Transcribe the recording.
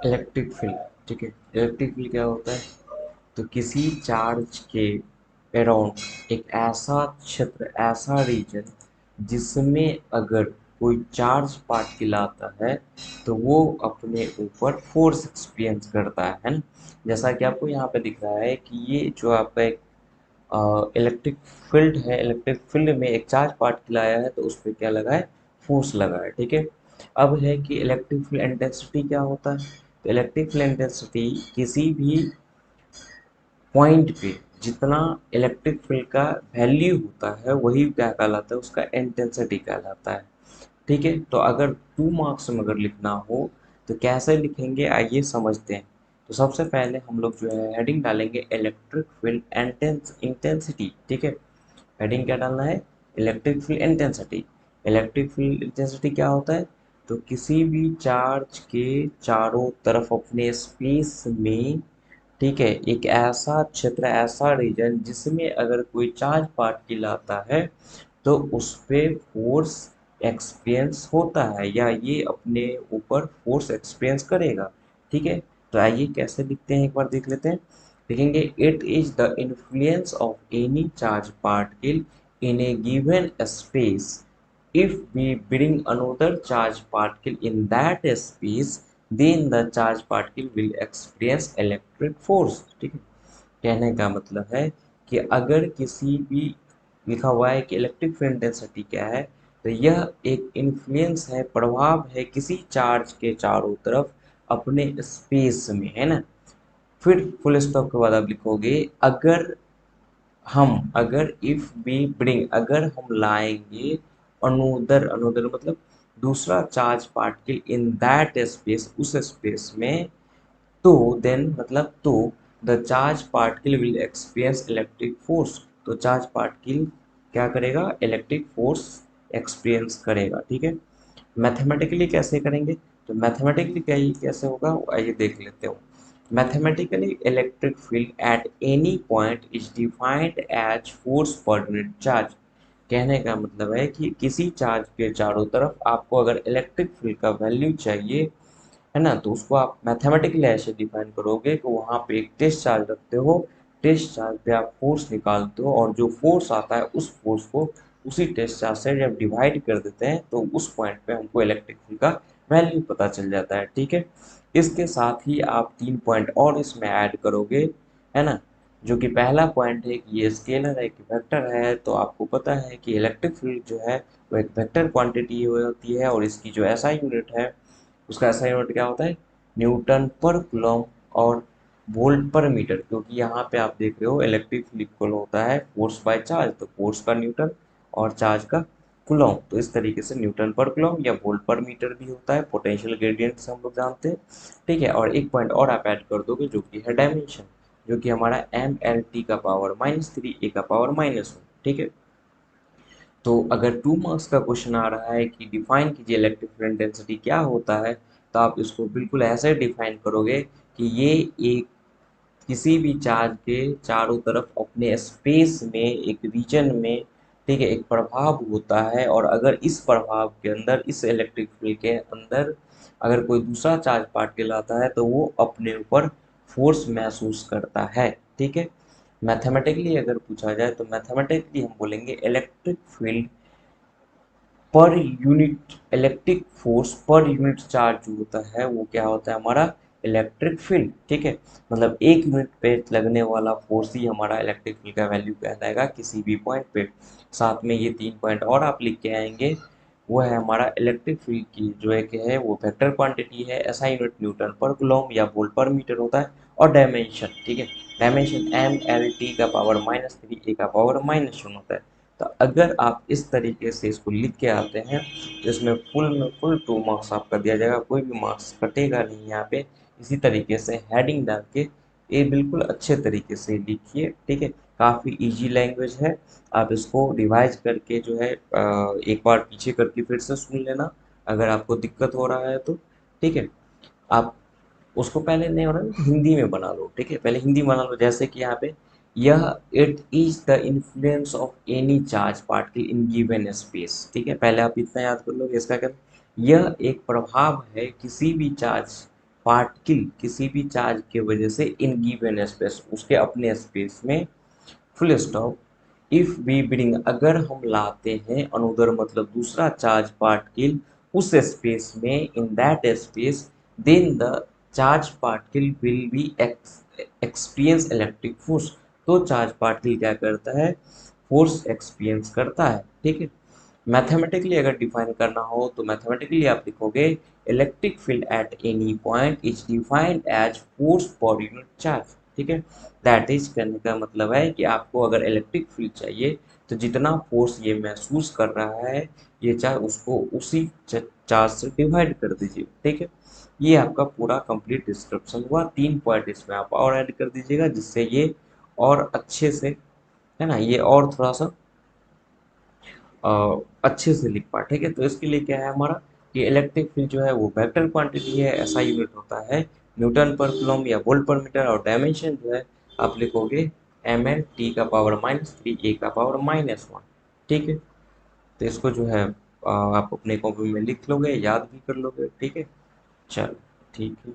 Electric field. ठीक है, electric field क्या होता है? तो किसी चार्ज के अराउंड एक ऐसा क्षेत्र, ऐसा रीजन जिसमें अगर कोई चार्ज पार्टिकल आता है तो वो अपने ऊपर फोर्स एक्सपीरियंस करता है ना। जैसा कि आपको यहाँ पे दिख रहा है कि ये जो आपका एक इलेक्ट्रिक फील्ड है, इलेक्ट्रिक फील्ड में एक चार्ज पार्टिकल आया है तो उस पर क्या लगा है? फोर्स लगा है। ठीक है, अब है कि इलेक्ट्रिक फील्ड इंटेंसिटी क्या होता है? तो इलेक्ट्रिक फील्ड इंटेंसिटी किसी भी पॉइंट पे जितना इलेक्ट्रिक फील्ड का वैल्यू होता है वही क्या कहलाता है? उसका इंटेंसिटी कहलाता है। ठीक है, तो अगर 2 मार्क्स में अगर लिखना हो तो कैसे लिखेंगे, आइए समझते हैं। तो सबसे पहले हम लोग जो है हेडिंग डालेंगे इलेक्ट्रिक फील्ड इंटेंसिटी। ठीक है, हेडिंग क्या डालना है? Electric field intensity. Electric field intensity क्या होता है? तो किसी भी चार्ज के चारों तरफ अपने स्पेस में, ठीक है, एक ऐसा क्षेत्र, ऐसा रीजन जिसमें अगर कोई चार्ज पार्टिकल आता है तो उस पे फोर्स एक्सपीरियंस होता है या ये अपने ऊपर फोर्स एक्सपीरियंस करेगा। ठीक है, तो आइए कैसे लिखते हैं एक बार देख लेते हैं। लिखेंगे it is the influence of any charge particle in A given space if we bring another charge particle in that space then the charge particle will experience electric force। ठीक है, कहने का मतलब है कि अगर किसी भी, लिखा हुआ है कि इलेक्ट्रिक फील्ड इंटेंसिटी क्या है, तो यह एक इन्फ्लुएंस है, प्रभाव है किसी चार्ज के चारों तरफ अपने स्पेस में, है ना। फिर फुल स्टॉप के बाद आप लिखोगे अगर अगर इफ बी ब्रिंग, अगर हम लाएंगे अनोदर, अनोदर मतलब दूसरा charge particle in that space, उस स्पेस में, तो देन मतलब तो the charge particle will experience electric force. तो चार्ज पार्टिकल क्या करेगा? इलेक्ट्रिक फोर्स एक्सपीरियंस करेगा। ठीक है, मैथमेटिकली कैसे करेंगे? तो मैथमेटिकली क्या ये कैसे होगा, आइए देख लेते हो। Mathematically electric field at any point is defined as force per unit charge. कहने का मतलब है कि किसी चार्ज के चारों तरफ आपको अगर इलेक्ट्रिक फील्ड का वैल्यू चाहिए, है ना, तो उसको आप मैथमेटिकली ऐसे डिफाइन करोगे कि वहाँ पे एक टेस्ट चार्ज रखते हो, टेस्ट चार्ज पे आप फोर्स निकालते हो और जो फोर्स आता है उस फोर्स को उसी टेस्ट चार्ज से जब डिवाइड कर देते हैं तो उस पॉइंट पे हमको इलेक्ट्रिक फील्ड का वैल्यू पता चल जाता है। ठीक है, इसके साथ ही आप 3 पॉइंट और इसमें ऐड करोगे, है ना। जो कि पहला पॉइंट है कि ये स्केलर है कि वेक्टर है, तो आपको पता है कि इलेक्ट्रिक फील्ड जो है वो एक वेक्टर क्वांटिटी होती है और इसकी जो ऐसा यूनिट है उसका ऐसा यूनिट क्या होता है? न्यूटन पर कूलम और वोल्ट पर मीटर। क्योंकि यहाँ पे आप देख रहे हो इलेक्ट्रिक फील्ड इक्वल होता है फोर्स बाय चार्ज, तो फोर्स का न्यूटन और चार्ज का कूलम, तो इस तरीके से न्यूटन पर कूलम या वोल्ट पर मीटर भी होता है, पोटेंशियल ग्रेडियंट से हम लोग जानते हैं। ठीक है, और एक पॉइंट और आप ऐड कर दोगे जो कि है डायमेंशन, जो कि हमारा MLT का पावर -3 A का पावर -1। ठीक है, तो अगर 2 मार्क्स का क्वेश्चन आ रहा है कि डिफाइन कीजिए इलेक्ट्रिक फील्ड डेंसिटी क्या होता है, तो आप इसको बिल्कुल ऐसे डिफाइन करोगे कि ये एक किसी भी चार्ज के चारों तरफ अपने स्पेस में एक रीजन में, ठीक है, एक प्रभाव होता है और अगर इस प्रभाव के अंदर, इस इलेक्ट्रिक फील्ड के अंदर अगर कोई दूसरा चार्ज पार्टिकल आता है तो वो अपने ऊपर फोर्स महसूस करता है। ठीक है, मैथमेटिकली अगर पूछा जाए तो मैथमेटिकली हम बोलेंगे electric field per unit, electric force per unit charge जो होता है वो क्या होता है? हमारा इलेक्ट्रिक फील्ड। ठीक है, मतलब एक यूनिट पे लगने वाला फोर्स ही हमारा इलेक्ट्रिक फील्ड का वैल्यू कहलाएगा किसी भी पॉइंट पे। साथ में ये 3 पॉइंट और आप लिख के आएंगे, वो है हमारा इलेक्ट्रिक फील्ड की जो एक है वो वेक्टर क्वांटिटी है, ऐसा यूनिट न्यूटन पर कूलम या वोल्ट पर मीटर होता है, और डायमेंशन, ठीक है, डायमेंशन MLT का पावर -3 A का पावर -1 होता है। तो अगर आप इस तरीके से इसको लिख के आते हैं तो इसमें फुल में फुल 2 मार्क्स आपका दिया जाएगा, कोई भी मार्क्स कटेगा नहीं यहाँ पे। इसी तरीके से हेडिंग डाल के ये बिल्कुल अच्छे तरीके से लिखिए। ठीक है, काफ़ी इजी लैंग्वेज है, आप इसको रिवाइज करके जो है एक बार पीछे करके फिर से सुन लेना अगर आपको दिक्कत हो रहा है तो। ठीक है, आप उसको पहले नहीं हो रहा है हिंदी में बना लो। ठीक है, पहले हिंदी बना लो, जैसे कि यहाँ पे यह it is the influence of any charge particle in given space. ठीक है, पहले आप इतना याद कर लोगे इसका क्या, यह एक प्रभाव है किसी भी चार्ज पार्टिकल किसी भी चार्ज के वजह से इन गिवन स्पेस, उसके अपने स्पेस में, full stop. If we bring, अगर हम लाते हैं अनदर मतलब दूसरा चार्ज पार्टिकल उस स्पेस में, in that space, then the charge particle will be experience electric force. तो चार्ज पार्टिकल क्या करता है, फोर्स एक्सपीरियंस करता है। ठीक है, मैथमेटिकली अगर डिफाइन करना हो तो मैथमेटिकली आप लिखोगे electric field at any point is defined as force per unit charge. ठीक है, दैट इज करने का मतलब है कि आपको अगर इलेक्ट्रिक फील्ड चाहिए तो जितना फोर्स ये महसूस कर रहा है ये चार्ज, उसको उसी चार्ज से डिवाइड कर दीजिए। ठीक है, ये आपका पूरा कंप्लीट डिस्क्रिप्शन हुआ। 3 पॉइंट इसमें आप और ऐड कर दीजिएगा जिससे ये और अच्छे से, है ना, ये और थोड़ा सा अच्छे से लिख पाए। ठीक है, तो इसके लिए क्या है हमारा कि इलेक्ट्रिक फील्ड जो है वो वेक्टर क्वांटिटी है, ऐसा यूनिट होता है न्यूटन पर कूलम या वोल्ट पर मीटर, और डायमेंशन जो है आप लिखोगे ml T⁻³ A⁻³ ठीक है, तो इसको जो है आप अपने कॉपी में लिख लोगे, याद भी कर लोगे। ठीक है, चलो ठीक है।